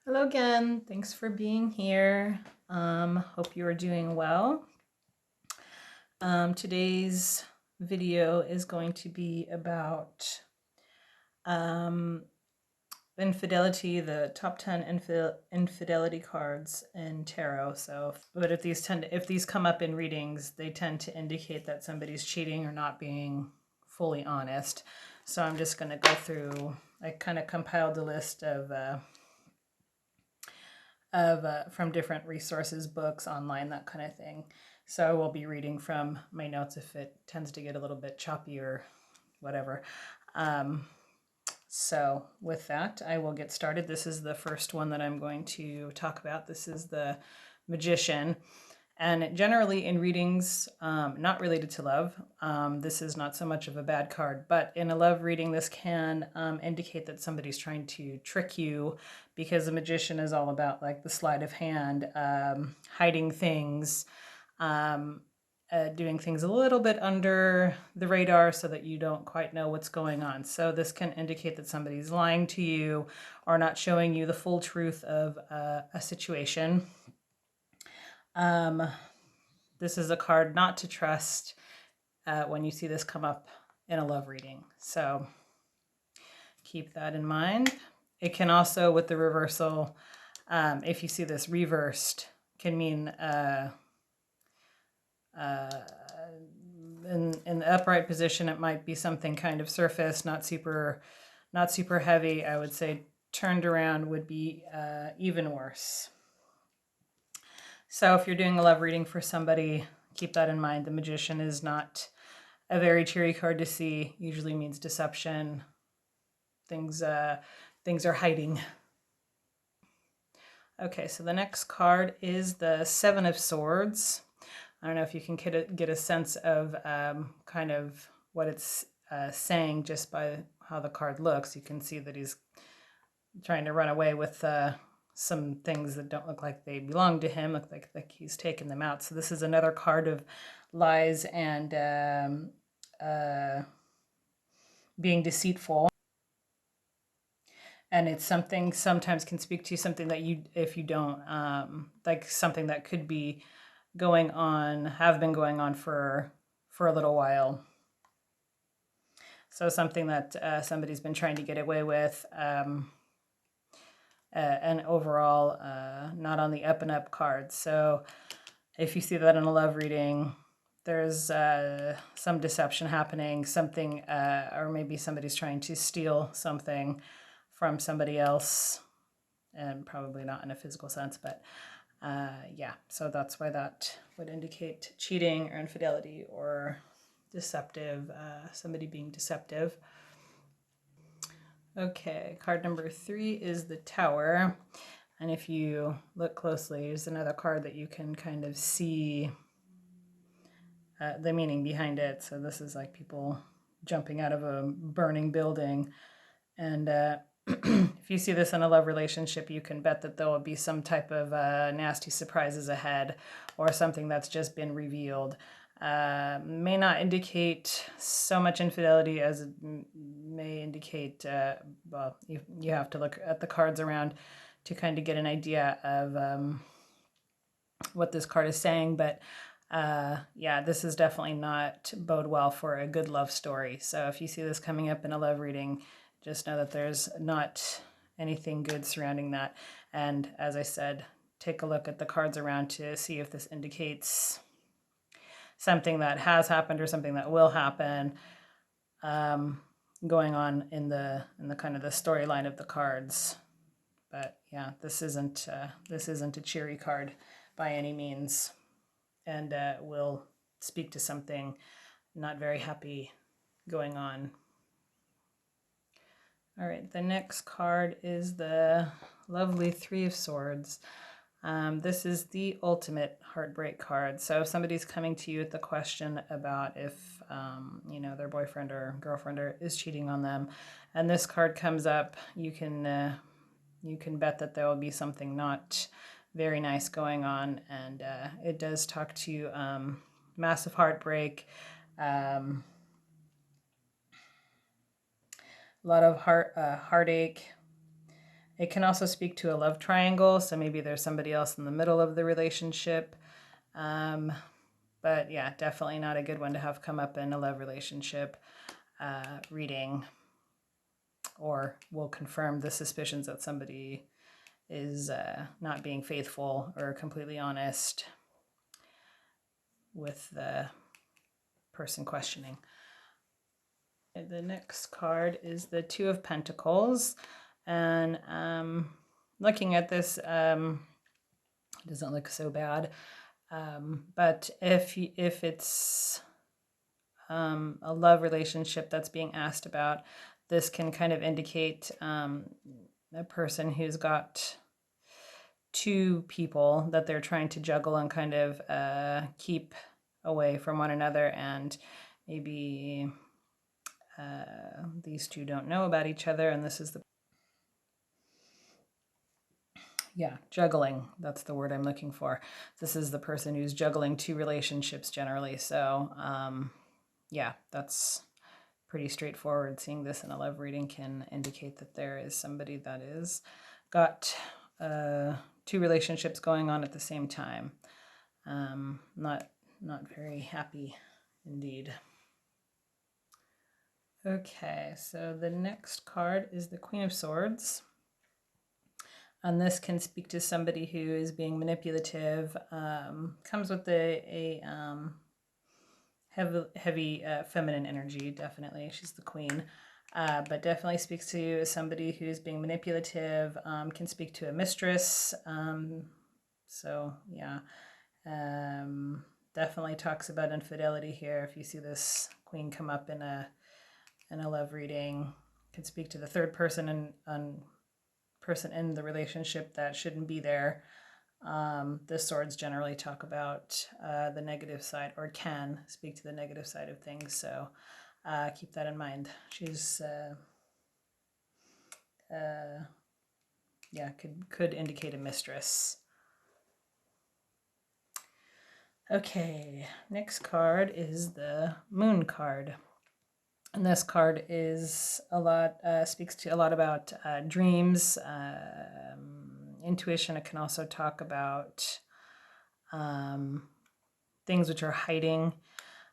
Hello again. Thanks for being here. Hope you are doing well. Today's video is going to be about infidelity, the top 10 infidelity cards in tarot. But if these come up in readings, they tend to indicate that somebody's cheating or not being fully honest. So I'm just going to go through. I kind of compiled a list of from different resources, books, online, that kind of thing. So I will be reading from my notes if it tends to get a little bit choppy or whatever. So with that, I will get started. This is the first one that I'm going to talk about. This is the Magician. And generally in readings, not related to love, this is not so much of a bad card, but in a love reading, this can indicate that somebody's trying to trick you, because the Magician is all about like the sleight of hand, hiding things, doing things a little bit under the radar so that you don't quite know what's going on. So this can indicate that somebody's lying to you or not showing you the full truth of a situation. This is a card not to trust when you see this come up in a love reading. So keep that in mind. It can also, with the reversal, if you see this reversed, can mean in the upright position, it might be something kind of surface, not super heavy. I would say turned around would be even worse. So if you're doing a love reading for somebody, keep that in mind. The Magician is not a very cheery card to see. Usually means deception. Things are hiding. Okay, so the next card is the Seven of Swords. I don't know if you can get a sense of kind of what it's saying just by how the card looks. You can see that he's trying to run away with some things that don't look like they belong to him, look like he's taken them out. So this is another card of lies and being deceitful. And it's something sometimes can speak to something that you, if you don't, like something that could be going on, have been going on for a little while. So something that somebody's been trying to get away with, and overall not on the up and up card. So if you see that in a love reading, there's some deception happening, something, or maybe somebody's trying to steal something from somebody else, and probably not in a physical sense, but yeah, so that's why that would indicate cheating or infidelity or deceptive, somebody being deceptive. Okay, card number 3 is the Tower. And if you look closely, there's another card that you can kind of see the meaning behind it. So this is like people jumping out of a burning building. And if you see this in a love relationship, you can bet that there will be some type of nasty surprises ahead, or something that's just been revealed. May not indicate so much infidelity as it may indicate, well, you have to look at the cards around to kind of get an idea of what this card is saying. But yeah, this is definitely not bode well for a good love story. So if you see this coming up in a love reading, just know that there's not anything good surrounding that. And as I said, take a look at the cards around to see if this indicates something that has happened or something that will happen, going on in the kind of the storyline of the cards. But yeah, this isn't a cheery card by any means, and will speak to something not very happy going on. All right, the next card is the lovely Three of Swords. This is the ultimate heartbreak card. So if somebody's coming to you with the question about if their boyfriend or girlfriend is cheating on them, and this card comes up, you can bet that there will be something not very nice going on, and it does talk to massive heartbreak, a lot of heartache, It can also speak to a love triangle, so maybe there's somebody else in the middle of the relationship. But yeah, definitely not a good one to have come up in a love relationship reading, or will confirm the suspicions that somebody is not being faithful or completely honest with the person questioning. The next card is the Two of Pentacles, and looking at this, it doesn't look so bad. But if it's a love relationship that's being asked about, this can kind of indicate a person who's got two people that they're trying to juggle and kind of keep away from one another, and maybe these two don't know about each other, and this is the juggling. That's the word I'm looking for. This is the person who's juggling two relationships generally. So yeah, that's pretty straightforward. Seeing this in a love reading can indicate that there is somebody that is got two relationships going on at the same time. Not very happy indeed. Okay, so the next card is the Queen of Swords. And this can speak to somebody who is being manipulative. Comes with a heavy feminine energy, definitely. She's the queen. But definitely speaks to somebody who's being manipulative, can speak to a mistress. So, yeah. Definitely talks about infidelity here. If you see this queen come up in a love reading, can speak to the third person and person in the relationship that shouldn't be there. The swords generally talk about the negative side, or can speak to the negative side of things. So keep that in mind. She's could indicate a mistress. Okay, next card is the Moon card. And this card is speaks to a lot about dreams, intuition. It can also talk about things which are hiding.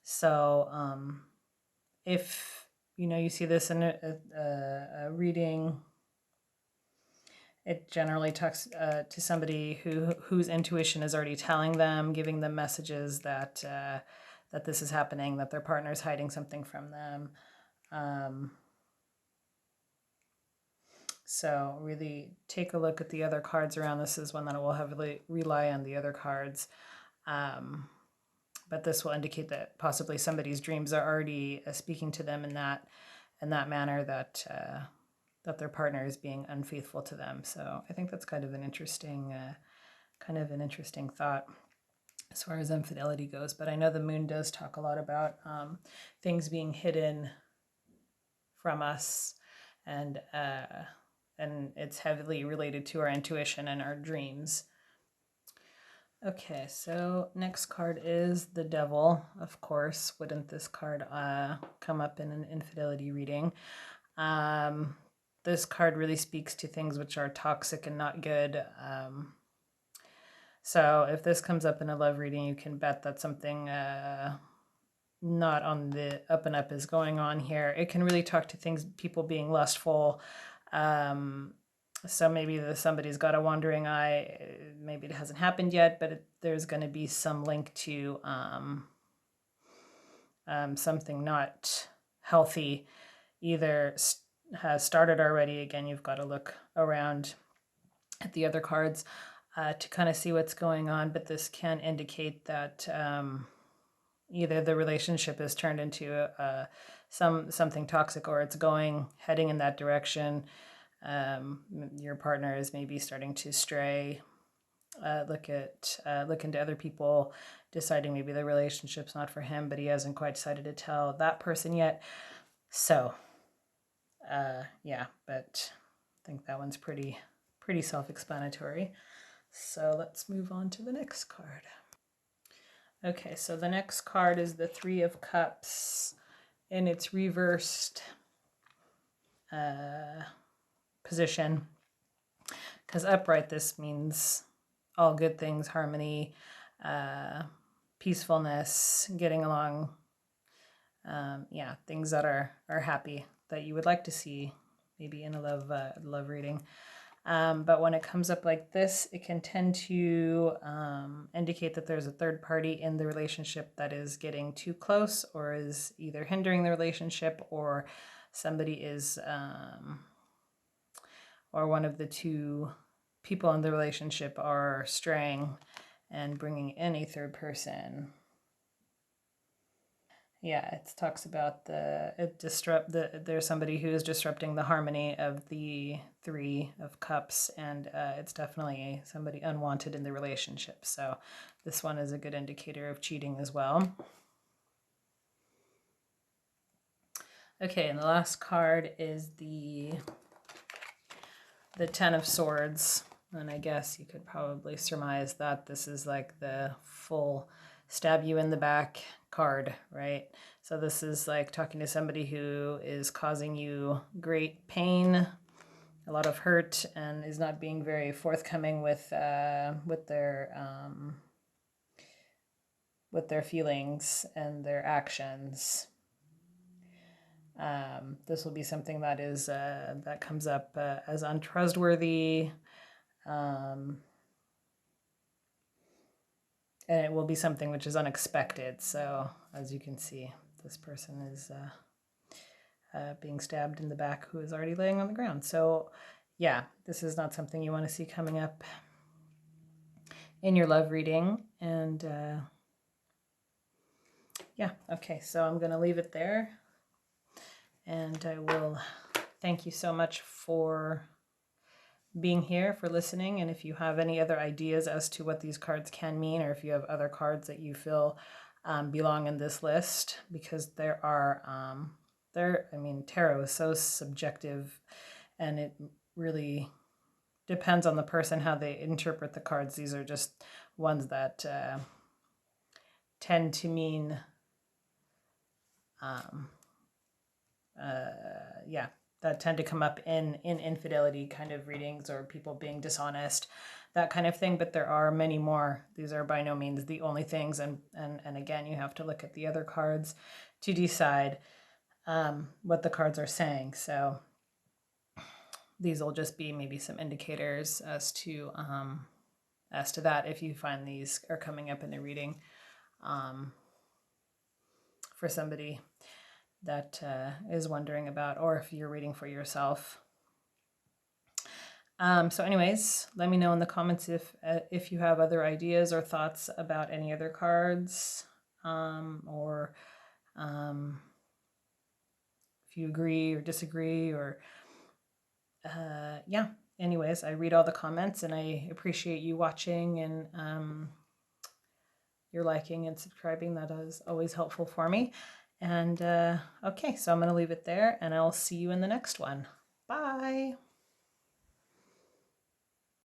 So if you see this in a reading, it generally talks to somebody whose intuition is already telling them, giving them messages that that this is happening, that their partner is hiding something from them. So really take a look at the other cards around. This is one that will heavily rely on the other cards. But this will indicate that possibly somebody's dreams are already speaking to them in that manner, that that their partner is being unfaithful to them. So I think that's kind of an interesting thought as far as infidelity goes. But I know the moon does talk a lot about things being hidden from us, and it's heavily related to our intuition and our dreams. Okay, so next card is the Devil. Of course, wouldn't this card come up in an infidelity reading? This card really speaks to things which are toxic and not good. So if this comes up in a love reading, you can bet that something not on the up and up is going on here. It can really talk to things, people being lustful. So maybe somebody's got a wandering eye. Maybe it hasn't happened yet, but there's going to be some link to something not healthy. Either has started already. Again, you've got to look around at the other cards to kind of see what's going on. But this can indicate that either the relationship is turned into something toxic, or it's heading in that direction. Your partner is maybe starting to stray, look into other people, deciding maybe the relationship's not for him, but he hasn't quite decided to tell that person yet. So yeah, but I think that one's pretty self-explanatory. So let's move on to the next card. Okay, so the next card is the Three of Cups in its reversed position. Because upright, this means all good things, harmony, peacefulness, getting along. Yeah, things that are happy that you would like to see maybe in a love reading. But when it comes up like this, it can tend to indicate that there's a third party in the relationship that is getting too close or is either hindering the relationship, or somebody is, or one of the two people in the relationship are straying and bringing in a third person. Yeah, it talks about there's somebody who is disrupting the harmony of the Three of Cups, and it's definitely somebody unwanted in the relationship. So this one is a good indicator of cheating as well. Okay, and the last card is the Ten of Swords, and I guess you could probably surmise that this is like the full stab you in the back card, right? So this is like talking to somebody who is causing you great pain, a lot of hurt, and is not being very forthcoming with their feelings and their actions. This will be something that is that comes up as untrustworthy, and it will be something which is unexpected. So as you can see, this person is being stabbed in the back who is already laying on the ground. So yeah, this is not something you want to see coming up in your love reading. And yeah, okay, so I'm going to leave it there. And I will thank you so much for being here, for listening. And if you have any other ideas as to what these cards can mean, or if you have other cards that you feel belong in this list, because there are, I mean, tarot is so subjective, and it really depends on the person how they interpret the cards. These are just ones that tend to mean, yeah, that tend to come up in infidelity kind of readings, or people being dishonest, that kind of thing. But there are many more. These are by no means the only things. And again, you have to look at the other cards to decide what the cards are saying. So these will just be maybe some indicators as to that, if you find these are coming up in a reading for somebody that is wondering about, or if you're reading for yourself. So anyways, let me know in the comments if you have other ideas or thoughts about any other cards, or if you agree or disagree, or yeah. Anyways, I read all the comments, and I appreciate you watching, and your liking and subscribing. That is always helpful for me. And okay, so I'm going to leave it there, and I'll see you in the next one. Bye.